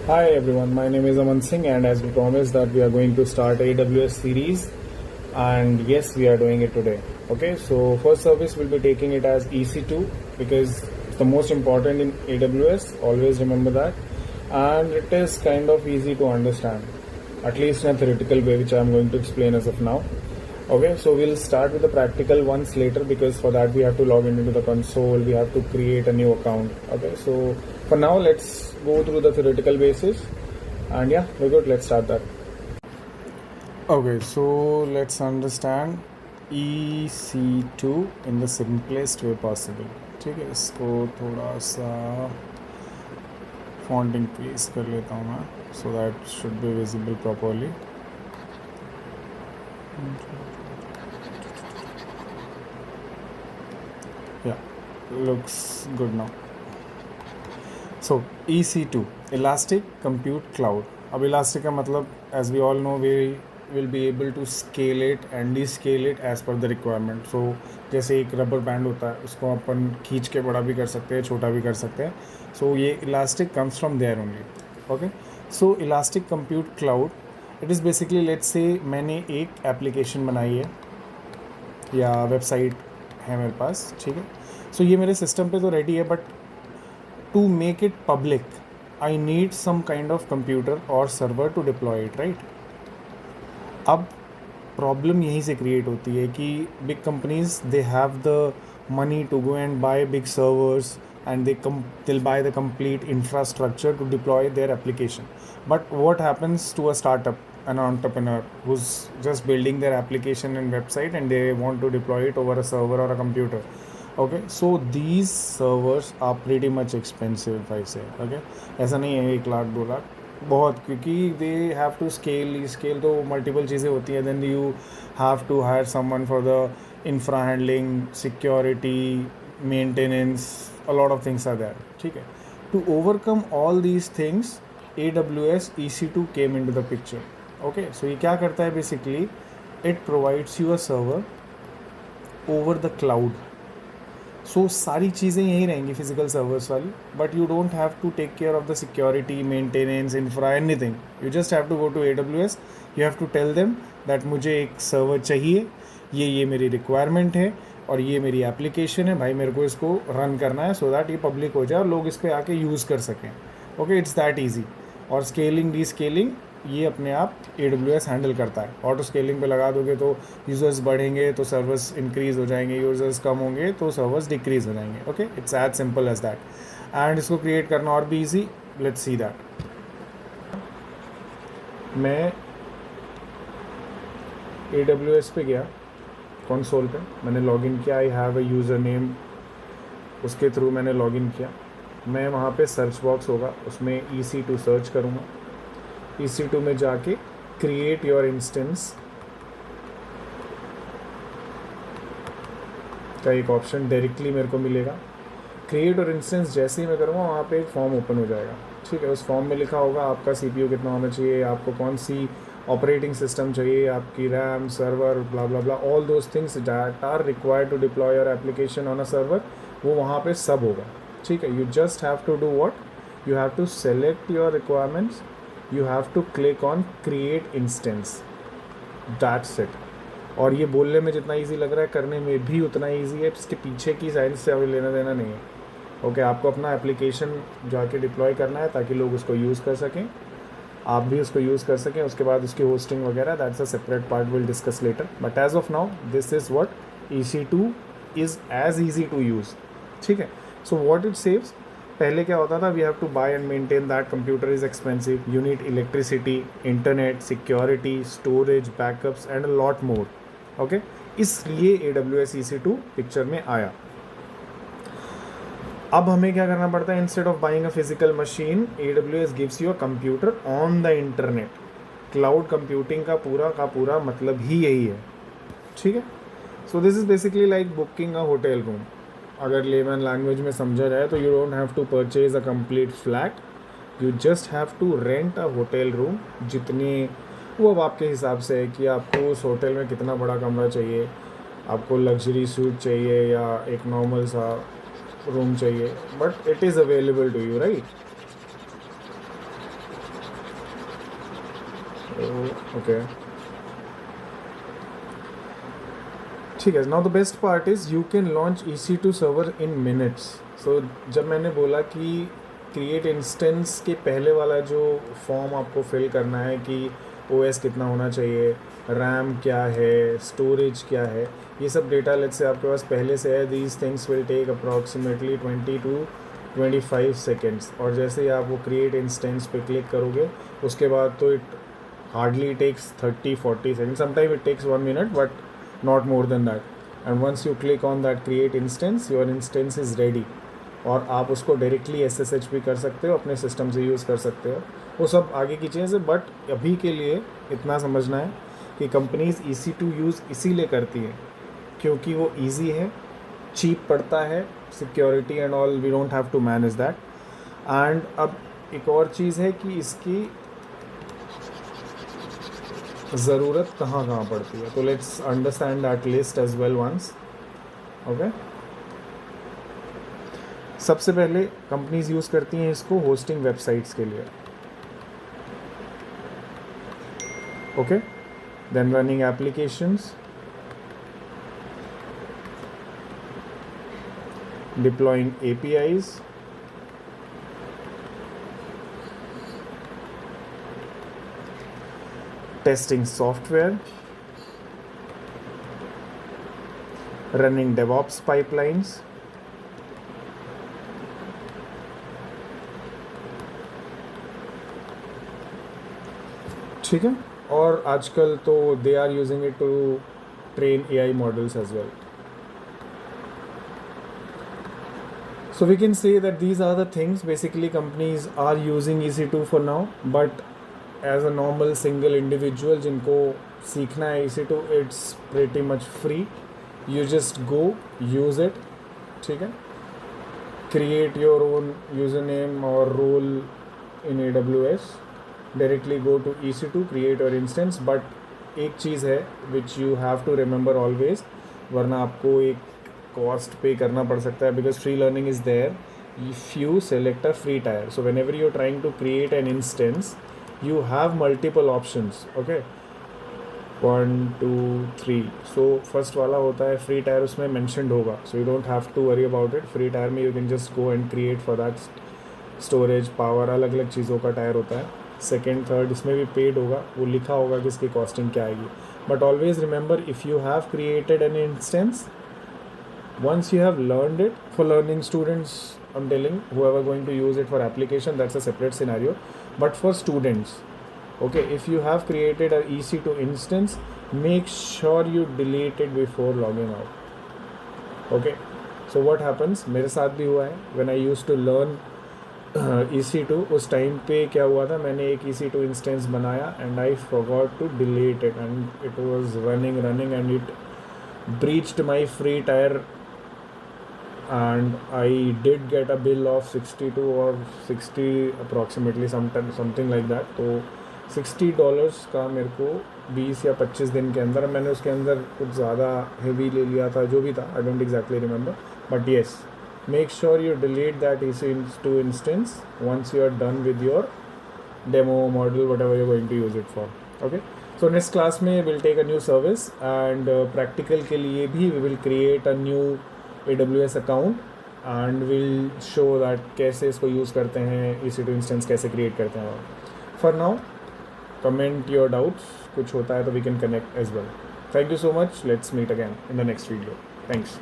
Hi everyone, my name is Aman Singh, and as we promised that we are going to start AWS series, and yes, we are doing it today. Okay, so first service we'll be taking it as EC2 because it's the most important in AWS. Always remember that, and it is kind of easy to understand, at least in a theoretical way, which I am going to explain as of now. Okay, so we'll start with the practical ones later because for that we have to log into the console, we have to create a new account. Okay, so for now let's go through the theoretical basis, and yeah, we're good. Let's start that. Okay, so let's understand EC2 in the simplest way possible. ठीक है, इसको थोड़ा सा font increase कर लेता हूँ मैं, so that should be visible properly. Yeah, looks good now. So EC2, Elastic Compute Cloud. अब Elastic का मतलब as we all know we will be able to scale it and descale it as per the requirement. So जैसे एक rubber band होता है उसको अपन खींच के बड़ा भी कर सकते हैं, छोटा भी कर सकते हैं. So ये Elastic comes from there only. Okay. So Elastic Compute Cloud, it is basically let's say मैंने एक एप्लीकेशन बनाई है या वेबसाइट है मेरे पास, ठीक है. सो ये मेरे सिस्टम पे तो रेडी है, but to make it public I need some kind of computer और server to deploy it, right. अब प्रॉब्लम यहीं से क्रिएट होती है कि big companies they have the money to go and buy big servers and they'll buy the complete infrastructure to deploy their application. But what happens to a startup, an entrepreneur who's just building their application and website and they want to deploy it over a server or a computer? Okay, so these servers are pretty much expensive, if I say. Okay, ऐसा नहीं है 1 लाख 2 लाख, बहुत, क्योंकि they have to scale तो multiple चीज़ें होती हैं. Then you have to hire someone for the infra handling, security, maintenance, a lot of things are there. ठीक है. To overcome all these things, AWS EC2 came into the picture. Okay, so ये क्या करता है basically? It provides you a server over the cloud. So सारी चीज़ें यहीं रहेंगी physical servers वाली, but you don't have to take care of the security, maintenance, infra, anything. You just have to go to AWS. You have to tell them that मुझे एक server चाहिए, ये मेरी requirement है और ये मेरी एप्लीकेशन है भाई, मेरे को इसको रन करना है सो दैट ये पब्लिक हो जाए और लोग इस पर आके यूज़ कर सकें. Okay, it's that easy. और स्केलिंग डी स्केलिंग ये अपने आप AWS हैंडल करता है. ऑटो स्केलिंग पे लगा दोगे तो यूज़र्स बढ़ेंगे तो सर्वर्स इंक्रीज़ हो जाएंगे, यूज़र्स कम होंगे तो सर्वर्स डिक्रीज़ हो जाएंगे. Okay, it's as simple as that. And इसको क्रिएट करना और भी ईजी. Let's see that. मैं AWS पे गया, कंसोल पे मैंने लॉगिन किया. I have a user name, उसके थ्रू मैंने लॉगिन किया. मैं वहाँ पे सर्च बॉक्स होगा, उसमें EC2 सर्च करूँगा. EC2 में जाके क्रिएट योर इंस्टेंस का एक ऑप्शन डायरेक्टली मेरे को मिलेगा. क्रिएट और इंस्टेंस जैसे ही मैं करूँगा वहाँ पे एक फॉर्म ओपन हो जाएगा. ठीक है, उस फॉर्म में लिखा होगा आपका CPU कितना होना चाहिए, आपको कौन सी ऑपरेटिंग सिस्टम चाहिए, आपकी RAM, server, blah blah blah, all those things that are required to deploy your application on a server, वो वहाँ पे सब होगा. ठीक है, you just have to do what, you have to select your requirements, you have to click on create instance, that's it. और ये बोलने में जितना ईजी लग रहा है करने में भी उतना ईजी है. इसके पीछे की साइंस से अभी लेना देना नहीं है. ओके, आपको अपना एप्लीकेशन जाके डिप्लॉय करना है ताकि लोग उसको यूज़ कर सकें, आप भी उसको यूज़ कर सकें. उसके बाद उसकी होस्टिंग वगैरह, that's a separate part, will discuss later. But as of now this is what EC2 is as easy to use. ठीक है. सो व्हाट इट सेव्स, पहले क्या होता था, we have to buy and maintain that computer is expensive, you need electricity, internet, security, storage, backups and a lot more. Okay, इसलिए AWS EC2 picture में आया. अब हमें क्या करना पड़ता है, instead of buying a physical machine, AWS gives you a computer on the internet. Cloud computing का पूरा मतलब ही यही है. ठीक है. So this is basically like booking a hotel room. अगर लेमन लैंग्वेज में समझा जाए तो you don't have to purchase a complete flat, you just have to rent a hotel room. जितनी वो अब आपके हिसाब से है कि आपको उस होटल में कितना बड़ा कमरा चाहिए, आपको लग्जरी सूट चाहिए या एक नॉर्मल सा रूम चाहिए, but it is available to you, right. Okay ठीक है. Now the best part is you can launch EC2 server in minutes. So जब मैंने बोला कि क्रिएट इंस्टेंस के पहले वाला जो फॉर्म आपको फिल करना है कि OS कितना होना चाहिए, रैम क्या है, स्टोरेज क्या है, ये सब डेटा लेट्स से आपके पास पहले से है. These things will take approximately 20 to 25 seconds. और जैसे ही आप वो क्रिएट इंस्टेंस पे क्लिक करोगे उसके बाद तो it hardly takes 30-40 seconds. Sometimes it takes 1 minute, but not more than that. And once you click on that create instance, your instance is ready. और आप उसको डायरेक्टली SSH भी कर सकते हो, अपने सिस्टम से यूज़ कर सकते हो. वो सब आगे की चीज़ है. बट अभी के लिए इतना समझना है कि कंपनीज EC2 यूज़ इसीलिए करती है क्योंकि वो ईजी है, चीप पड़ता है, security and all we don't have to manage that. And अब एक और चीज़ है कि इसकी ज़रूरत कहाँ कहाँ पड़ती है. तो let's understand that list as well once. Okay, सबसे पहले कंपनीज यूज़ करती हैं इसको होस्टिंग वेबसाइट्स के लिए. Okay, then running applications, deploying APIs, testing software, running DevOps pipelines, ठीक है. और आजकल तो they are using it to train AI models as well. So we can say that these are the things basically companies are using EC2 for now, but as a normal single individual जिनको सीखना है EC2, it's pretty much free. You just go use it. ठीक है, create your own username or role in AWS, directly go to EC2, create your instance. But एक चीज़ है which you have to remember always, वरना आपको एक cost पे करना पड़ सकता है, because free learning is there if you select a free tier. So whenever you're trying to create an instance, you have multiple options. Okay, 1 2 3. So first वाला होता है free tier, उसमें mentioned होगा, so you don't have to worry about it. free tier में you can just go and create for that storage, power, अलग अलग चीज़ों का tier होता है. सेकेंड थर्ड इसमें भी पेड होगा, वो लिखा होगा कि इसकी कॉस्टिंग क्या आएगी. But always remember, if you have created an instance, once you have learned it, for learning students I'm telling, whoever going to use it for application, that's a separate scenario. But for students, okay, if you have created an EC2 instance, make sure you delete it before logging out. Okay, so what happens, मेरे साथ भी हुआ है, when I used to learn EC2, उस time पे क्या हुआ था, मैंने एक EC2 इंस्टेंस बनाया and I forgot to delete it, and it was running and it breached my free tier, and I did get a bill of 62 or 60 approximately, something like that. तो $60 का मेरे को 20 या 25 दिन के अंदर, मैंने उसके अंदर कुछ ज़्यादा हेवी ले लिया था, जो भी था, I don't exactly remember, but yes, make sure you delete that EC2 instance once you are done with your demo model, whatever you're going to use it for. Okay, so next class में we'll take a new service, and practical के लिए भी we will create a new AWS account and we'll show that कैसे इसको use करते हैं, EC2 instance कैसे create करते हैं. For now, comment your doubts, कुछ होता है तो we can connect as well. Thank you so much. Let's meet again in the next video. Thanks.